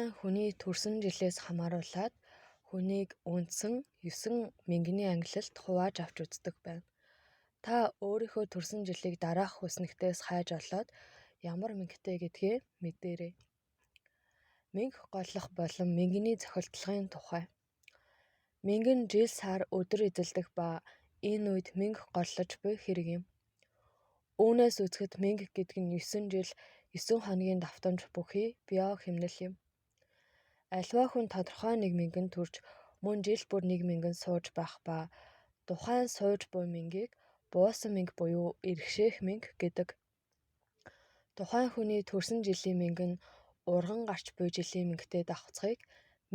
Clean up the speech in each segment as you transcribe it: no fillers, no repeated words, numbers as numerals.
Тухайн хүний төрсөн жилээс хамааруулаад хүнийг үндсэн 9 мөнгөний ангилалд хувааж авч үздэг байна. Та өөрийнхөө төрсөн жилийг дараах хүснэгтээс хайж олоод ямар мөнгөтэй гэдгээ мэдээрэй. Мөнгө голлох болон мөнгөний цохилтлагын тухай. Мөнгө нь жил сар өдөр эзэлдэг ба энэ үед мөнгө голлож буй хэрэг юм. Үүнээс үзэхэд мөнгө гэдэг нь 9 жил 9 хоногийн давтамж бүхий био хэмнэл юм. Аливаа хүн тодорхой нэг мөнгөнд төрж мөн жил бүр нэг мөнгөнд сууж байх ба тухайн сууж буй мөнгийг буусан мөнгө буюу иргэшээх мөнгө гэдэг. Тухайн хүний төрсөн жилийн мөнгө нь урган гарч буй жилийн мөнгөтэй давхцахыг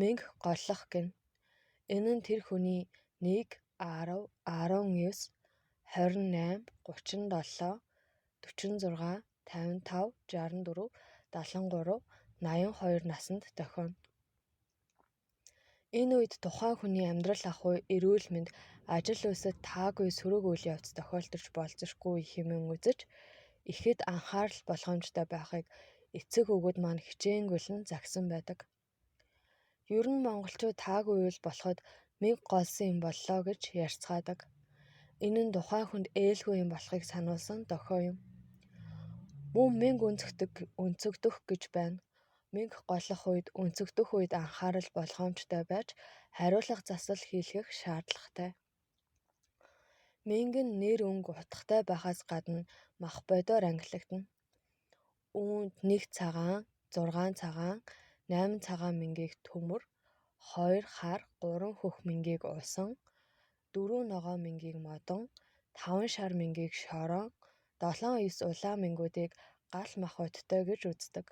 мөнгө голлох гэнэ. Энэ нь тэр хүний 1, 10, 19, 28, 37, 46, 55, 64, 73, 82 наснд тохино. Энэ үед тухайн хүний амьдрал ахуй, эрүүл мэнд, ажил үйлсэд таагүй сөрөг үйл явц тохиолдож болзошгүй хэмээн үзэж ихэд анхаарал болгоомжтой байхыг эцэг өвгөд маань хичээнгүйлэн загсан байдаг. Ер нь монголчууд таагүй үйл болоход мөнгө голсон юм боллоо гэж ярьцгаадаг. Энэ нь тухайн хүнд ээлгүй юм болохыг сануулсан дохио юм. Мөн мөнгө өнцөгдөх гэж байна. Мөнгө голлох үед өнцөгдөх үед анхаарал болгоомжтой байж хариулах засал хийлгэх шаардлагатай. Мөнгө нь нэр өнгө утгатай байхаас гадна мах бодиор ангилагдана. Үүнд 1 цагаан, 6 цагаан, 8 цагаан мөнгийг төмөр, 2 хар, 3 хөх мөнгийг усан, 4 ногоо мөнгийг модон, 5 шар мөнгийг шорон, 7 9 улаан мөнгүүдийг гал мах бодтой гэж үздэг.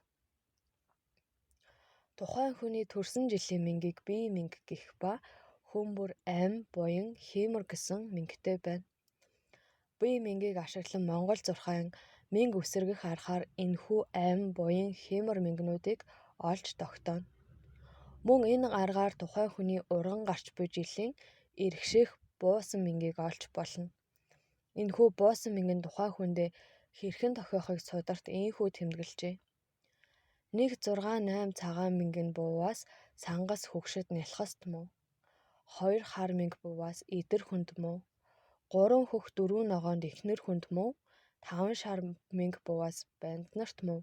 Тухайн хүний төрсөн жилийн мөнгийг бие мөнгө гэх ба хүмүүр ам, буян, хиймэр гэсэн мөнгөтэй байна. Бие мөнгийг ашиглан Монгол зурхайн мөнгө үсэргэх аргаар энэхүү ам, буян, хиймэр мөнгнүүдийг олж тогтооно. Мөн энэ аргаар тухайн хүний урган гарч буй жилийн иргэшээх буусан мөнгийг олж болно. Энэхүү буусан мөнгө нь тухайн хүндээ хэрхэн тохиохыг сударт ийхүү тэмдэглэжээ. 1 6 8 цагаан мөнгө нь бууваас сангас хөгшөд нялхаст муу. 2 хар мөнгө бууваас идэр хүнд муу. 3 хөх 4 ногоонд эхнэр хүнд муу. 5 шар мөнгө бууваас банднарт муу.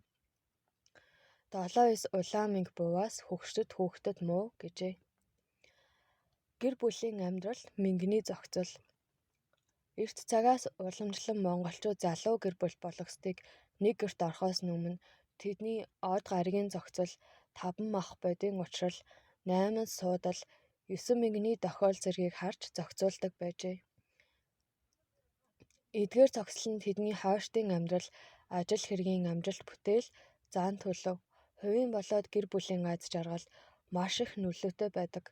7 9 улаан мөнгө бууваас хүүхдэд муу гэжээ. Гэр бүлийн амьдрал мөнгөний зохицол. Эрт цагаас уламжлан монголчууд залуу гэр бүл болгосныг нэг гэрт орохоос өмнө тэдний од гаригийн зохицол, 5 мах бодийн учрал, 8 суудал, 9 мөнгөний дохиол зэргийг харж зохицуулдаг байжээ. Эдгээр зохицол нь тэдний хойштын амьдрал, ажил хэргийн амжилт бүтээл, зан төлөв, хувийн болоод гэр бүлийн аз жаргал маш их нөлөөтэй байдаг.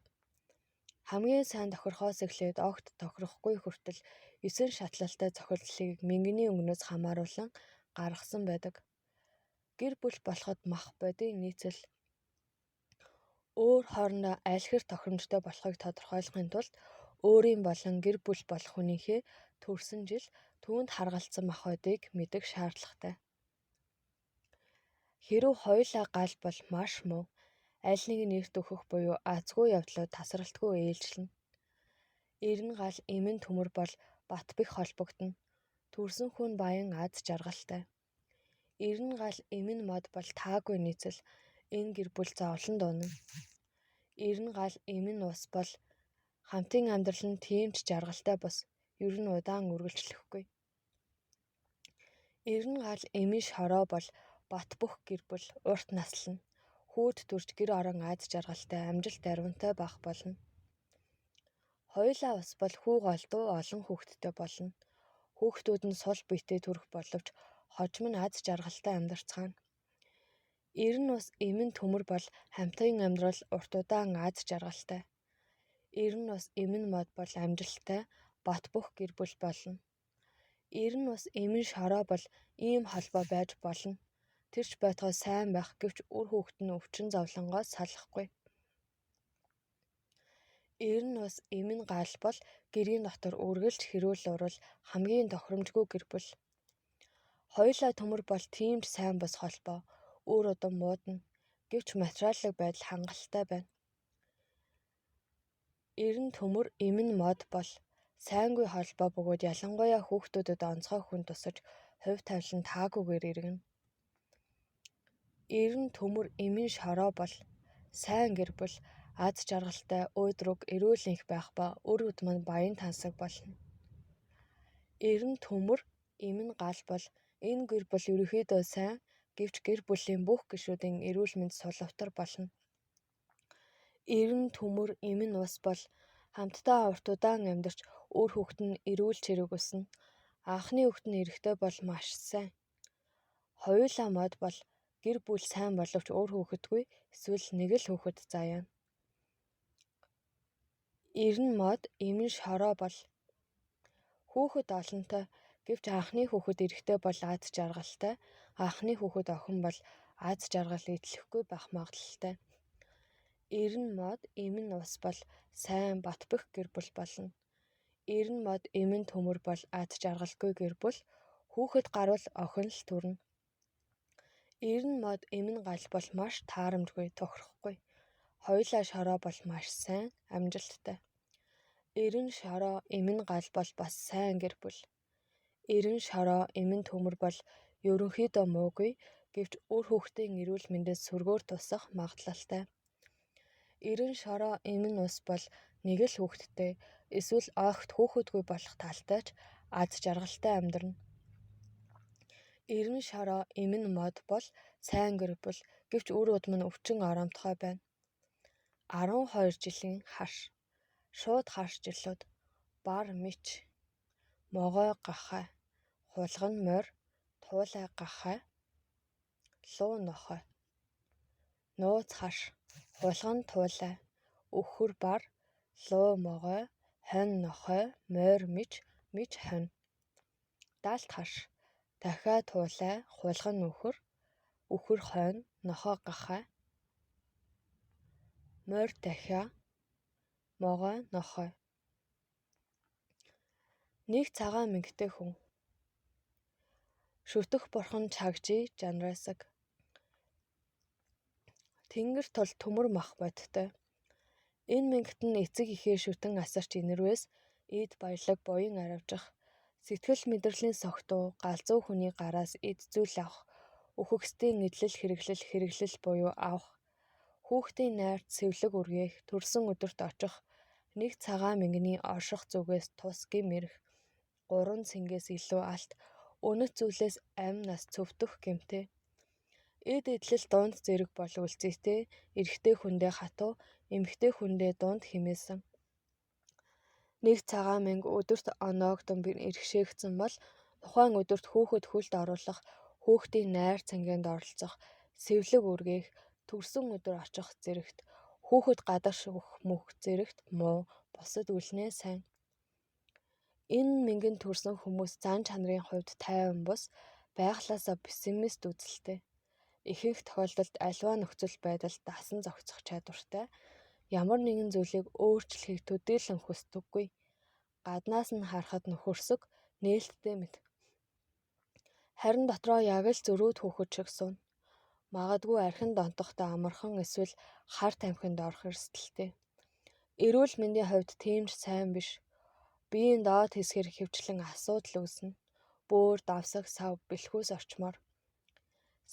Хамгийн сайн тохирохоос эхлээд огт тохирохгүй хүртэл 9 шатлалтай зохицлыг мөнгөний өнгнөөс хамааруулан гаргасан байдаг. Гэр бүл болоход мах бодийн нийцэл өөр хоорондоо аль хэр тохиромжтой болохыг тодорхойлохын тулд өөрийн болон гэр бүл болох хүнийхээ төрсөн жил түүнд харгалзсан мах бодийг мэдэх шаардлагатай. Хэрв хоёулаа гал бол маш муу. Аль нэг нь эрт өөхөх буюу азгүй явдлууд тасралтгүй ээлжилнэ. Эрен гал эмэн төмөр бол бат бэх холбогдно. Төрсөн хүн баян аз жаргалтай. Эрен гал эмэн мод бол таагүй нийцэл. Энэ гэр бүл зовлон дуунана. Эрен гал эмэн ус бол хамтын амьдрал нь тийм ч жаргалтай бус. Ер нь удаан үргэлжлэхгүй. Эрен гал эмэн шороо бол бат бөх гэр бүл урт наслана. Хүүд төрж гэр орон аз жаргалтай амжилт даруйнтай байх болно. Хоёулаа ус бол хүү голдуу олон хүүхэдтэй болно. Хүүхдүүд нь сул биетэй төрөх боловч хожим нь аз жаргалтай амьдарцгаана. Эрен ус эмэн төмөр бол хамтын амьдрал урт удаан аз жаргалтай. Эрен ус эмэн мод бол амжилттай бат бөх гэр бүл болно. Эрен ус эмэн шороо бол ийм холбоо байж болно. Тэрч байтугай сайн байх гэвч үр хүүхэд нь өвчин зовлонгоос салахгүй. Эрен ус эмэн гал бол гэрийн дотор үргэлж хэрүүл урвал хамгийн тохиромжгүй гэр бүл. Хоёулаа төмөр бол тийм ч сайн бус холбоо. Үр удам муудна. Гэвч материалын байдал хангалттай байна. Эрен төмөр эмэн мод бол сайнгүй холбоо бөгөөд ялангуяа хүүхдүүдэд онцгой хүн тусаж хувь тавилан таагүйгээр иргэнэ. Эрен төмөр эмэн шороо бол сайн гэр бүл аз жаргалтай өөдрөг эрүүл энх байх ба үр өдмөн баян тансаг болно. Эрен төмөр эмэн гал бол энэ гэр бүл ерөнхийдөө сайн гэвч гэр бүлийн бүх гишүүдийн эрүүл мэнд сулавтар болно. Эрен төмөр эмэн ус бол хамтдаа урт удаан амьдарч үр хүүхэд нь эрүүл чирэг өснө. Анхны хүүхэд нь эрэхтэй бол маш сайн. Хоёулаа мод бол гэр бүл сайн боловч үр хүүхэдгүй эсвэл нэг л хүүхэд заяа. Эрен мод эмэн шороо бол хүүхэд олонтой гэвч анхны хүүхэд эрэхтэй бол аз жаргалтай, анхны хүүхэд охин бол аз жаргал идэлхгүй байх магадлалтай. Эрен мод эмэн ус бол сайн бат бөх гэр бүл болно. Эрен мод эмэн төмөр бол аз жаргалгүй гэр бүл хүүхэд гарвал охин л төрнө. Эрен мод эмэн гал бол маш таарамжгүй, тохирохгүй. Хоёулаа шороо бол маш сайн, амжилттай. Эрен шороо эмэн гал бол бас сайн гэр бүл. Эрен шороо эмэн төмөр бол ерөнхийдөө муугүй гэвч үр хүүхдийн эрүүл мэндэд сүргээр тусах магадлалтай. Эрен шороо эмэн ус бол нэг л хүүхэдтэй эсвэл огт хүүхэдгүй болох талтай ч аз жаргалтай амьдрна. Эрен шороо эмэн мод бол сайн гэр бүл гэвч үр өдм нь өвчин оромтгой байна. 12 жилийн хаш, шууд хаш жилүүд, бар мич, могой гахай, хулган морь, туулай гахай, луу нохой, нууц хаш, хулган туулай, өхөр бар, луу могой, хонь нохой, морь мич, мич хонь. Даалт хаш, дахиад туулай, хулган өхөр хонь, нохой гахай, морь дахиа, могой нохой. Нэг цагаан мэнхтэй хүн. Шүтэх бурхан чагжий жанраасаг. Тэнгэр тул төмөр мах бодтой. Энэ мэнгт нь эцэг ихээ шүтэн асарч инэрвээс эд баялаг буян аравжих, сэтгэл мэдрэлийн согтуу галзуу хүний гараас эд зүйл авах, үхэгсдийн эдлэл хэрэглэл буюу авах, хүүхдийн найрт сэвлэг үргээх, төрсөн өдөрт очих, нэг цагаан мэнгний орших зүгээс тус гим ирэх, 3 цэнгээс илүү алт, өнөц зүйлээс амь нас цөвтөх гэмтэй. Эд эдлэл дунд зэрэг бол үлцээтэй, эрэгтэй хүндээ хатуу, эмэгтэй хүндээ дунд химээсэн. Нэг цагаан мэнг өдөрт оноогдон иргэшээгдсэн бол тухайн өдөрт хүүхэд хөлд оруулах, хүүхдийн найр цангинд оролцох, сэвлэг үргээх, төрсөн өдөр очих зэрэгт, хүүхэд гадагш өгөх мөх зэрэгт муу, бусад үлнээ сайн. Энэ мэнгэн төрсэн хүмүүс зан чанарын хувьд тайван бус, байглаасаа пессимист үзэлтэй. Ихэнх тохиолдолд альва нөхцөл байдалд дасан зохицох чадвартай, ямар нэгэн зүйлийг өөрчлөхийг төдийлөн хүсдэггүй. Гаднаас нь харахад нөхөрсөг, нээлттэй мэт. Харин дотроо яг л зөрүүд хүүхэд шиг сууна. Магадгүй архин донтохтой амархан эсвэл хар тамхинд орох эрсдэлтэй. Эрүүл мэндийн хувьд тийм ч сайн биш. Биеийн доод хэсгээр хөвчлэн асуудал үүснэ. Бөөр, давсаг, сав, бэлхүүс орчмоор.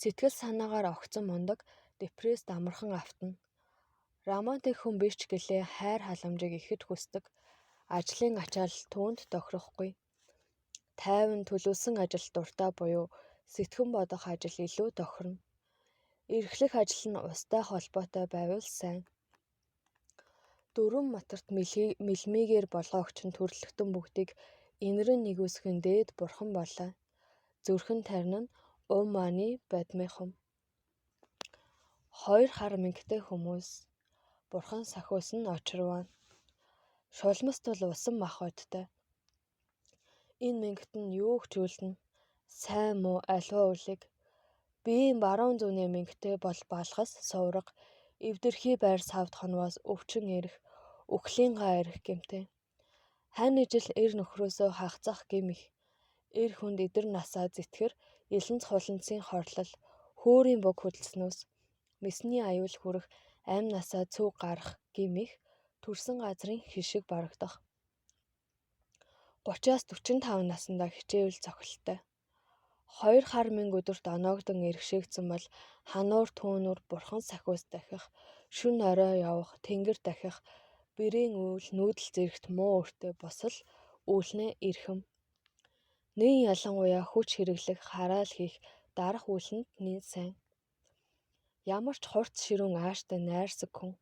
Сэтгэл санаагаар огцон мундаг, депресд амархан автна. Романтик хүн биш ч гэлээ хайр халамжийг ихэд хүсдэг. Ажлын ачаал түүнд тохирохгүй. Тайван төлөвлөсөн ажил дуртай буюу сэтгэн бодох ажил илүү тохирно. Эрхлэх ажил нь устай холбоотой байвал сайн. Дөрвөн моторт мэлмигээр болгоогч нь төрөлхтөн бүгдийг инэрэн нэгүсгэн дээд бурхан болоо. Зүрхэн тарин нь Умманы бадмихум. 2 хар мэнгтэй хүмүүс. Бурхан сахиусан очрван. Шулмас тул усан мах бодтой. Энэ мэнгт нь юу ч үйлдэнэ. Сайн муу альва үлэг. Биеийн баруун зүүнээ мэнгтэй бол балгас, сувраг, эвдэрхий байр савд хонвоос өвчин ирэх, үхлийн га ирэх гэмтэй. Хань ижил эр нөхрөөсөө хагцах гим их. Эр хүнд эдэр насаа зэтгэр, элэнц хуланцын хорлол, хөөрийн бүг хөдөлснөөс, мэсний аюул хүрэх, амь насаа цөв гарах гэмих төрсэн газрын хишиг барагдах. 30-аас 45 наснда хичээвэл цохилттой. 2 хар мэнгэ өдөрт оноогдон эргэшээгдсэн бол хануур түүнүр бурхан сахиус дахих, шүн орой явах, тэнгэр дахих, бэрийн үйл нүүдэл зэрэгт муу өртөө босол үүлнэ эрхэм. Нэн ялангуяа хүч хэрэглэх, хараал хийх, дарах үйлэнд нэн сайн. Ямар ч хурц ширүүн ааштай найрсаг хүн.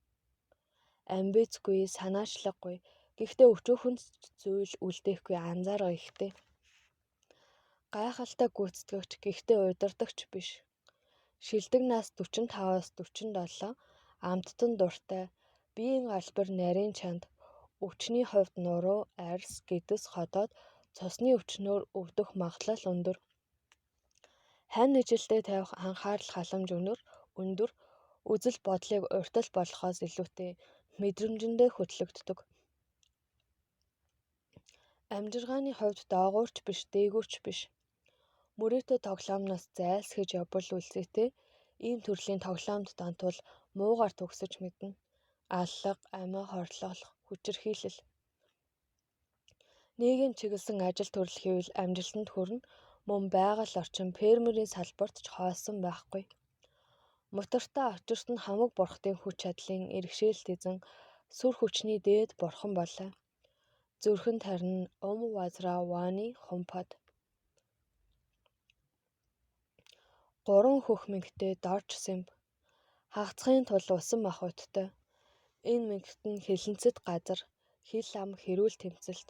Амбицгүй, санаачлахгүй, гэхдээ өчөөхөн зүйл үлдээхгүй анзаарга ихтэй. Гайхалтай гүйцэтгэгч, гэхдээ удирдагч биш. Шилдэг нас 45-аас 47, амттан дуртай, биеийн албар нарийн чанд, өвчний хувьд нуруу, арьс, гэдэс, ходоод, цусны өвчнөөр өвдөх магадлал өндөр. Хань нэжилтэд тавих анхаарал халамж өндөр, үзэл бодлыг уртал болгохоос илүүтэй мэдрэмжэндээ хөтлөгддөг. Амжиргааны хувьд доогуурч биш, дээгүүрч биш. Мөрөөдөө тоглоомноос зайлсхийж явбал үлсэтэй ийм төрлийн тоглоомд донтвол муугар төгсөж мэднэ. Аллах, амиа хорлох, хүчирхийлэл. Нийгэм чиглэсэн ажил төрөл хийвэл амжилтанд хүрнэ, мөн байгаль орчин фермерийн салбарт ч хоосон байхгүй. Мутартаа очирт нь хамаг бурхтын хүч чадлын иргэшээлт эзэн сүр хүчний дээд бурхан болоо. Зүрхэнд харин вазра ваны хумпад. 3 хөх мэнхтэй дорж сэмб. Хагацхын тул усан махбодтой. Энэ мэнхт нь хилэнцэд газар, хил ам хэрүүл тэмцэлт,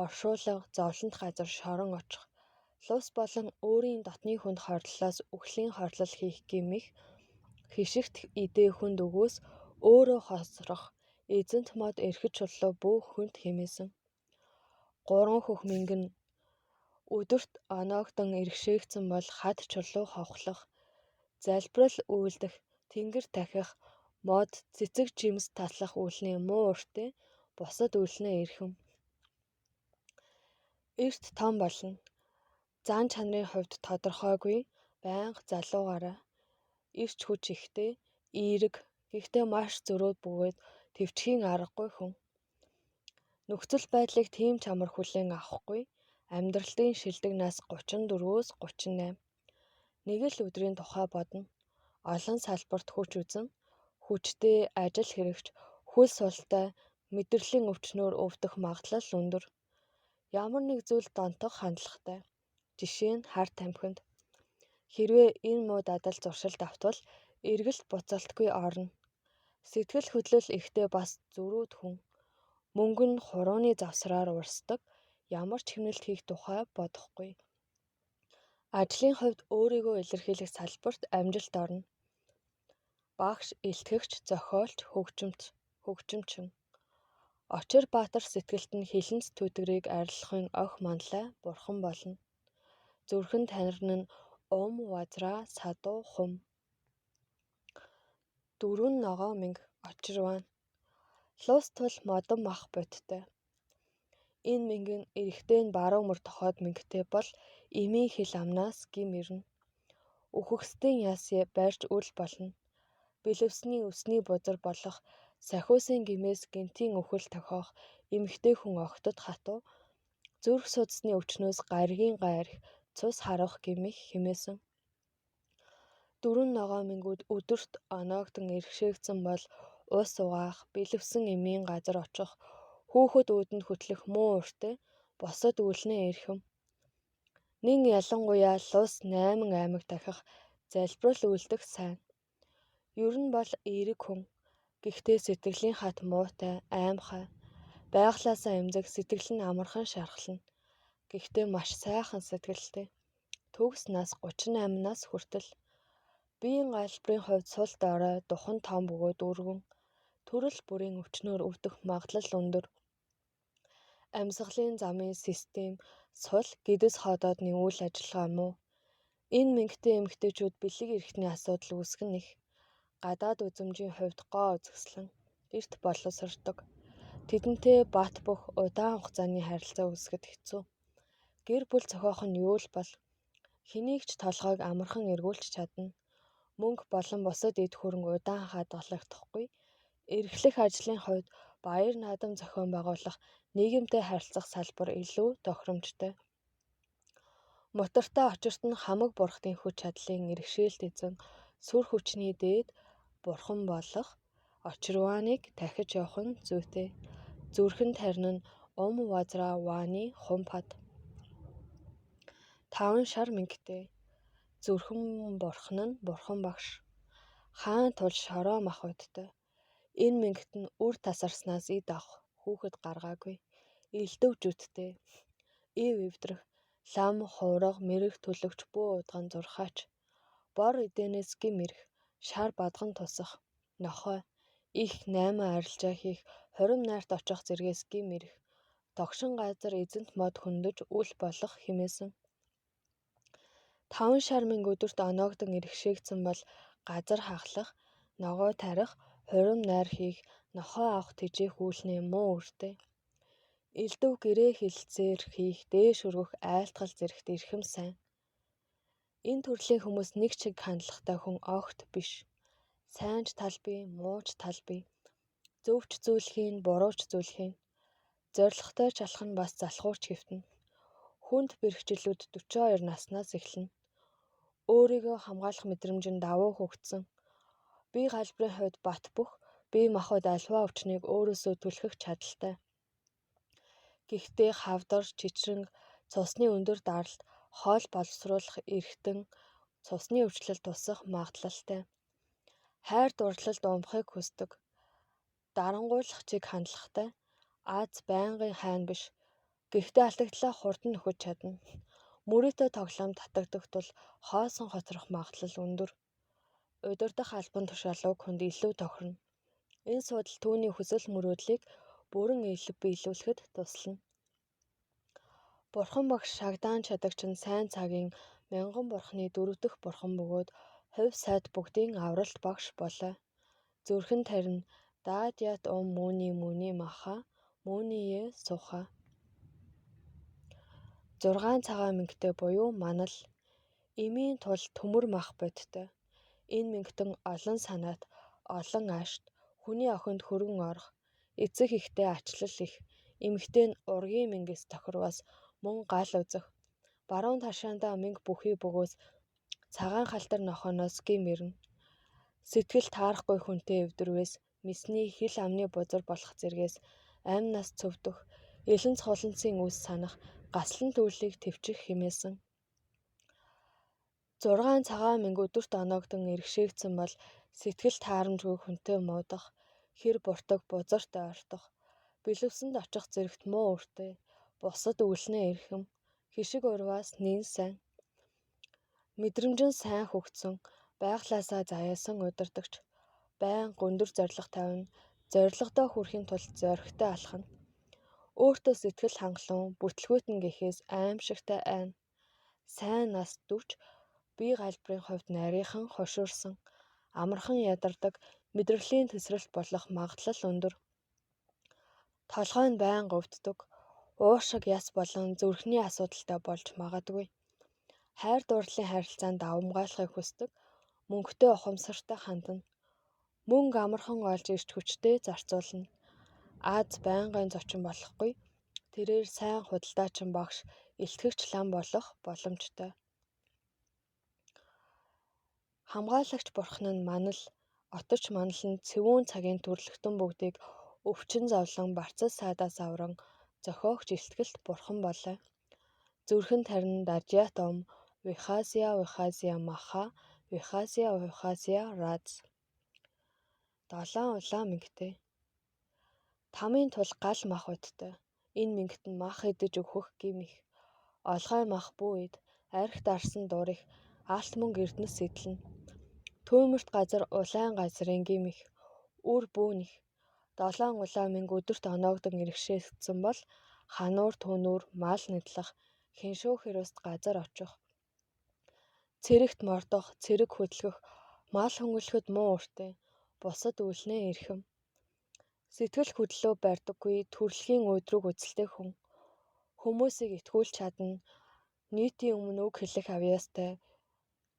оршуулга, зовлонт газар шорон очих, лус болон өөрийн дотны хүнд хордлолоос үхлийн хорлол хийх гэмих, хишигт идээ хүнд өгөөс өөрөө хосрох, эзэнт мод эрхэж чуллуу бүх хүнд хэмээсэн. 3 хөх мэнгэн өдөрт оноогдон эргэшээгдсэн бол хад чулуу ховхлох, залбирал үйлдэх, тэнгэр дахих, мод цэцэг жимс таслах үйлний муу уртээ бусад үйлнээ эрхэм. Эрт том болно. Зан чанарын хувьд тодорхойгүй, байнга залуугаараа. Ирч хүч ихтэй, эерэг, гэхдээ маш зөрүүд бөгөөд төвчхийн аргагүй хүн. Нөхцөл байдлыг тийм ч амар хүлээн авахгүй. Амьдралтын шилдэг нас 34-өөс 38. Нэг л өдрийн тухай бодно. Олон салбарт хүч үзэн, хүчтэй ажил хэрэгч, хөл султай, мэдрэлийн өвчнөөр өвдөх магадлал өндөр. Ямар нэг зүйл донтох хандлагатай. Жишээ нь хар тамхинд. Хэрвээ энэ муу дадал зуршилд автвал эргэлт буцалтгүй орно. Сэтгэл хөдлөл ихтэй бас зөрүүд хүн. Мөнгө нь хурууны завсраар урсдаг, ямар ч хэмнэлт хийх тухай бодохгүй. Ажлын хувьд өөрийгөө илэрхийлэх салбарт амжилт орно. Багш, илтгэгч, зохиолч, хөгжимчин. Очир баатар сэтгэлд нь хилэнц төдгөрийг арилгахын ох манлай бурхан болно. Зүрхэн танирн нь вазра садуу хум. 4 ногоо мэнг очирван. Лус тул модон мах бодтой. Энэ мэнгэн эрэхтэй нь баруун мөр тохоод мэнгтэй бол эмийн хил амнаас гим ирнэ. Үхэгсдийн яс барьж үл болно. Бэлэвсний өсний бузар болох сахиусын гимээс гинтийн үхэл тохиох эмэгтэй хүн огтод хатуу зүрх судасны өвчнөөс гаригийн гайрх цус харах гимих хэмээсэн. 4 ногоо мэнгүүд өдөрт оноогдон эргэшээгдсэн бол ус угаах, бэлэвсэн эмийн газар очих, хүүхэд уудэнд хөтлөх муу уртээ босод үйлнээ эрхэм. Нэн ялангуяа лус 8 аймаг дахих залбирал үйлдэх сайн. Ер нь бол эерэг хүн. Гэхдээ сэтгэлийн хат муутай, аимхай. Байглаасаа эмзэг, сэтгэл нь амархан шархлана. Гэхдээ маш сайхан сэтгэлтэй. Төгс нас 38-наас хүртэл. Биеийн албарын хувьд сул дорой, духан том бөгөөд өргөн. Төрөл бүрийн өвчнөөр өвдөх магадлал өндөр. Амьсгалын замын систем, сул, гэдэс ходоодны үйл ажиллагаа муу. Энэ мэнхтэй эмэгтэйчүүд бэлэг эрэхтний асуудал үүсгэн их. Гадаад үзмжийн хувьд гоо үзэсгэлэн эрт боловсрдог. Тэдэнтэй бат бөх удаан хугацааны харилцаа үүсгэхэд хэцүү. Гэр бүл зохиох нь юу л бол хэнийг ч толгойг амархан эргүүлж чадна. мөнгө болон бусад эд хөрөнгө удаан хадгалагдахгүй. Эрхлэх ажлын хувьд баяр наадам зохион байгуулах, нийгэмтэй харилцах салбар илүү тохиромжтой. Мутартай очирт нь хамаг бурхтын хүч чадлын иргэшээлт эзэн сүр хүчний дээд бурхан болох очирвааныг дахиж явах нь зүйтэй. Зүрхэнд харин нь вазра вааны хумпад. 5 шар мингтэй. Зүрхэн бурхан нь бурхан багш. Хаан тул шороо махбодтой. Энэ мингт нь үр тасарснаас ид авах хүүхэд гаргаагүй. Элдв жүттэй. Ив эвдрэх, лам, хувраг, мэрэг төлөгч бүү удган зурхаач. Бор эдэнээс гим ирэх, шар бадган тусах, нохой, их 8 арилжаа хийх, хурим найрт очих зэргээс гим ирэх, тогшин газар эзэнт мод хөндөж үл болох хэмээсэн. 5 шар минь өдөрт оноогдон иргэшээгдсэн бол газар хахлах, ногоо тарих, хурим найр хийх, нохой авах тэжээх үүлнээ муу үртэй. Элдв гэрээ хилцээр хийх, дээш өргөх, айлтгал зэрэгт эрхэм сайн. Энэ төрлийн хүмүүс нэг чиг хандлагатай хүн огт биш. Сайнч тал бий, мууч тал бий. Зөвч зүйлхийн, бурууч зүйлхийн. Зоригтой чалах нь бас залхуурч хэвтэнэ. Хүнд бэрхжилүүд 42 наснаас эхэлнэ. Өөрийгөө хамгаалах мэдрэмж нь давуу хөгжсөн. Бие галбирын хувьд бат бөх, бие махбод альва өвчнийг өөрөөсөө түлхэх чадaltaй. Гэхдээ хавдар, чичрэнг, цусны өндөр даралт, хоол боловсруулах эрхтэн, цусны өвчлөлт тусах магадлалтай. Хайр дурлалд умбахыг хүсдэг. Дарангуйлах чиг хандлагатай. Аз байнгын хайн биш. Гэхдээ алдагдлаа хурдан нөхөж чадна. Мөрөөдөө тоглоом татагдах тул хоосон хоцрох магадлал өндөр. Удирдах албан тушаалыг хүнд илүү тохирно. Энэ судал түүний хүсэл мөрөөдлийг бүрэн биелүүлэхэд туслана. Бурхан багш шагдаан чадагч нь сайн цагийн мянган бурханы 4 дахь бурхан бөгөөд хувь сайд бүгдийн авралт багш болоо. Зүрхэн тарин даадят мууни маха мууние суха. 6 цагаан мингтэй буюу манал. Эмийн тул төмөр мах бодтой. Энэ мингтэн олон санаат, олон ашт, хүний охинд хөргөн орох, эцэг ихтэй ачлал их, эмэгтэй нь ургийн мингээс тохирвас мөн гал үзэх. Баруун ташаандаа минг бүхий бөгөөс цагаан халтар нохооноос гим ирнэ. Сэтгэл таарахгүй хүнтэй эвдэрвээс мэсний хил амны бузар болох зэргээс аймнаас цөвдөх, элэнц холонцын үс санах, гаслан төлөлийг төвчих хэмээсэн. 6 цагаан минг өдөрт оноогдон иргэшээгдсэн бол сэтгэл таарамжгүй хүнтэй муудах, хэр буртаг бузарт ойртох, бэлэвсэнд очих зэрэгт муу үртэй, бусад өвлнээ эрхэм, хишиг урваас нин сайн. Мэдрэмжэн сайн хөгцсөн, байглаасаа заяасан удирдагч, байн гүндэр зориг тавина, зоригдоо хүрэхин тулд зоригтой алхана. Өөртөө сэтгэл хангалуун, бүтлгүүтэн гэхээс аимшигтай айн. Сайн нас дүвч, бие галбирын хувьд нарийнхан хошуурсан, амархан ядардаг, мэдрэлийн тесрэлт болох магадлал өндөр. Толгой нь байн говьддог, уушиг яс болон зүрхний асуудалтай болж магадгүй. Хайр дурлалын харилцаанд давамгайлахыг хүсдэг, мөнгөтэй ухамсартай хандна. Мөнгө амархан олж ирж хүчтэй зарцуулна. Аз байнгын зочин болохгүй, тэрээр сайн худалдаачин багш, илтгэгч лам болох боломжтой. Хамгаалагч бурхан нь манал, отож манал нь цэвүүн цагийн төрлөختөн бүгдийг өвчин зовлон барцас сайдаас авран зохиогч илтгэлт бурхан болоо. Зүрхэн тарин дажиат вихасия маха вихасия рац. 7 улаан мингтэй. Тамийн тул гал мах удтай. Энэ мингт нь мах идэж өгөх гим их. Олгой мах бүүид, арх дарсан дурих, алт мөнгө эрдэнэс сэтлэн. Төөмөрт газар улаан газрын гим их. Үр бүүн их. 7 улаан минг өдөрт оноогдон иргэшээгдсэн бол хануур түүнүүр мал нэдлах, хиншүү хэрүүст газар очих. Цэрэгт мордох, цэрэг хөдөлгөх, мал хөнгөлөхөд муу үртэй, бусад үүлнээ эрхэм. Сэтгэл хөдлөлөө барьдаггүй, төрөлхийн өөдрөг үзэлтэй хүн. Хүмүүсийг итгүүлж чадна, нийтийн өмнө үг хэлэх авьяастай,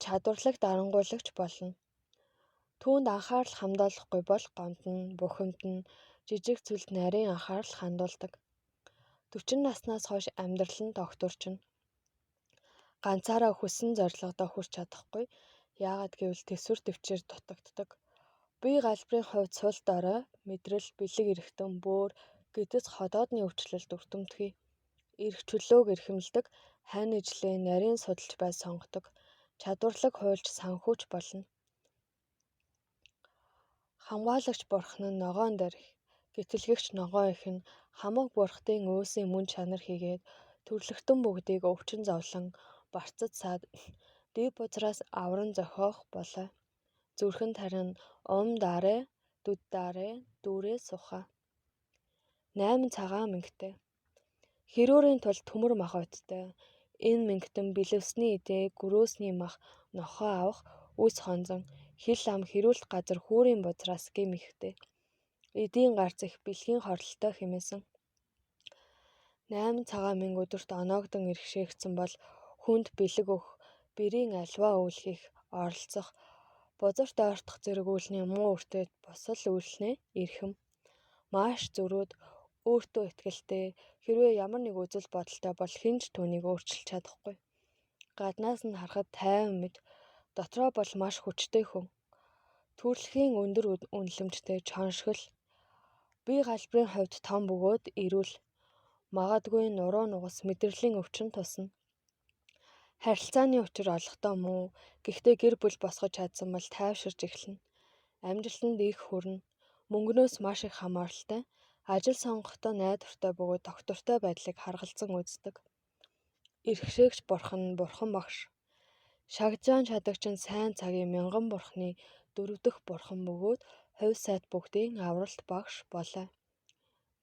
чадварлаг дарангуйлагч болно. Түүнд анхаарал хандуулахгүй бол гомдно, бухимдна, жижиг зүйлд нарийн анхаарал хандуулдаг. 40 наснаас хойш амьдрал нь тогтворчно. Ганцаараа хүссэн зорилгодоо хүрч чадахгүй. Яагаад гэвэл төсвөр төвчээр дутагддаг. Бие галбирын хувьд сул дорой, мэдрэл, бэлэг эрхтэн, бөөр, гэдэс ходоодны өвчлөлд өртөмтгий. Эрх чөлөөг эрхэмлдэг, хань ижлээ нарийн судалж бай сонгодог, чадварлаг хуульч санхүүч болно. Хамгаалагч бурхан нь ногоон дээрх, гэтлэгч ногоон их нь хамаг бурхтын өөсийн мөн чанар хийгээд төрлөختөн бүгдийг өвчин зовлон барцад саад дэв бузраас авран зохиох болоо. Зүрхэнд харин даарэ, дүд даарэ, дүүрээ сухаа. 8 цагаан мэнхтэй. Хэрүүрийн тулд төмөр мах өдтэй. Энэ мэнхтэн бэлэвсний идээ, гөрөөсний мах, нохоо авах, үс хонзон, хил ам хэрүүлт газар хүүрийн бузраас гэм ихтэй. Эдийн гарц их бэлгийн хорлолтой хэмээсэн. 8 цагаан мэнг өдөрт оноогдон иргэшээгдсэн бол хүнд бэлэг өгөх, бэрийн альваа үйл хийх, оролцох, бузарт ойртох зэрэг үйлний муу үртэд босол үйлснээ эрхэм. Маш зөрүүд, өөртөө итгэлтэй, хэрвээ ямар нэг үзэл бодолтой бол хинж түүнийг өөрчилж чадахгүй. Гаднаас нь харахад тайван мэд, дотроо бол маш хүчтэй хүн. Төрөлхийн өндөр үнэлэмжтэй чоншгол, бие галбирын хувьд том бөгөөд эрүүл, магадгүй нуруу нугас мэдрэлийн өвчин тусна. Харилцааны учир олохдоо муу, гэхдээ гэр бүл босгож чадсан бол тайвширч эхэлнэ. Амжилтанд их хүрнэ. Мөнгнөөс маш их хамааралтай, ажил сонгохдоо найдвартай бөгөөд доктортой байдлыг харгалзан үздэг. Иргэшээгч бурхан нь бурхан багш. Шагжаан шадагч нь сайн цагийн мянган бурханы 4 дахь бурхан бөгөөд хувь сайд бүгдийн авралт багш болоо.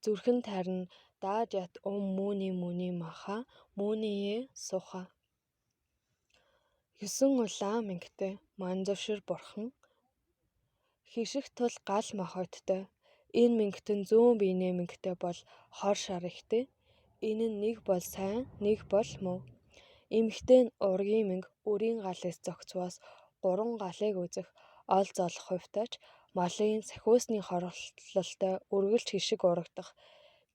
Зүрхэнд харин дааж ят мууний маха, муунийе суха. 9 улаан мэнхтэй. Манзавшир бурхан. Хиших тул гал мах өдтэй. Энэ мэнхтэн зүүн биенээ мэнхтэй бол хор шар ихтэй. Энэ нь нэг бол сайн, нэг бол муу. Эмхтэй нь ургийн мэнг өрийн галээс зогцвоос 3 галыг үзэх, ол золох хувьтайч малын сахиусны хорлолтой үргэлж хишиг урагдах,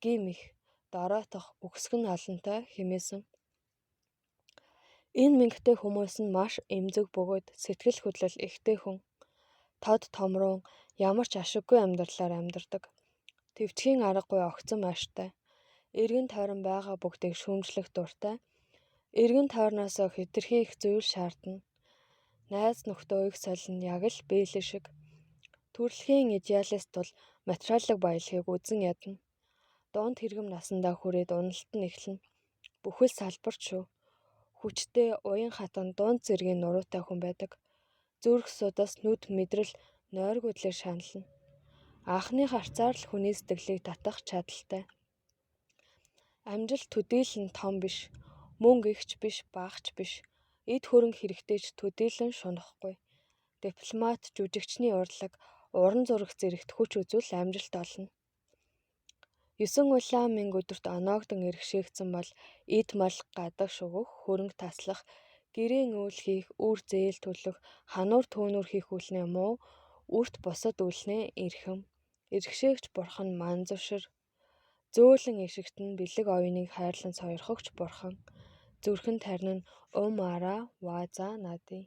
гим их, дороотох, үхсэх нь олонтой хэмээсэн. Энэ мэнхтэй хүмүүс нь маш эмзэг бөгөөд сэтгэл хөдлөл ихтэй хүн. Тод томрун, ямар ч ашиггүй амьдралаар амьдардаг. Төвчхийн аргагүй огцом ааштай. Эргэн тойрон байгаа бүгдийг шүүмжлэх дуртай. Эргэн тойрноосоо хэтэрхий их зүйл шаардна. Найз нөхдөө их солин яг л бээлэн шиг. Төрөлхийн идеалист бол материаллык баялагийг үзэн ядна. Дунд хэрэгм насандаа хүрээд уналт нь эхэлнэ. Бүхэл салбарт шүү. Хүчтэй, уян хатан дунд зэргийн нуруутай хүн байдаг. Зүрх судас нүд мэдрэл нойргүй длэр шанална. Анхны харцаар л хүний сэтгэлийг татах чадaltaй. Амжилт төдийлөн том биш, мөнгө ихч биш, багч биш. Эд хөрөнгө хэрэгтэйч төдийлөн шунахгүй. Дипломат, жүжигчний урлаг, уран зураг зэрэгт хүч үзүүл амжилт олно. 9 улаан мэнг өдөрт оноогдон иргэшээгдсэн бол эд мал гадагш өгөх, хөрөнгө таслах, гэрийн үйл хийх, үр зээл төлөх, хануур төөнүүр хийх үлнээ муу, үрт бусад үлнээ эрхэм. Иргэшээгч бурхан манзавшир. Зөөлөн ишигтэн бэлэг оюуныг хайрлан сойрхогч бурхан. Зүрхэнд харин ара ваза нади.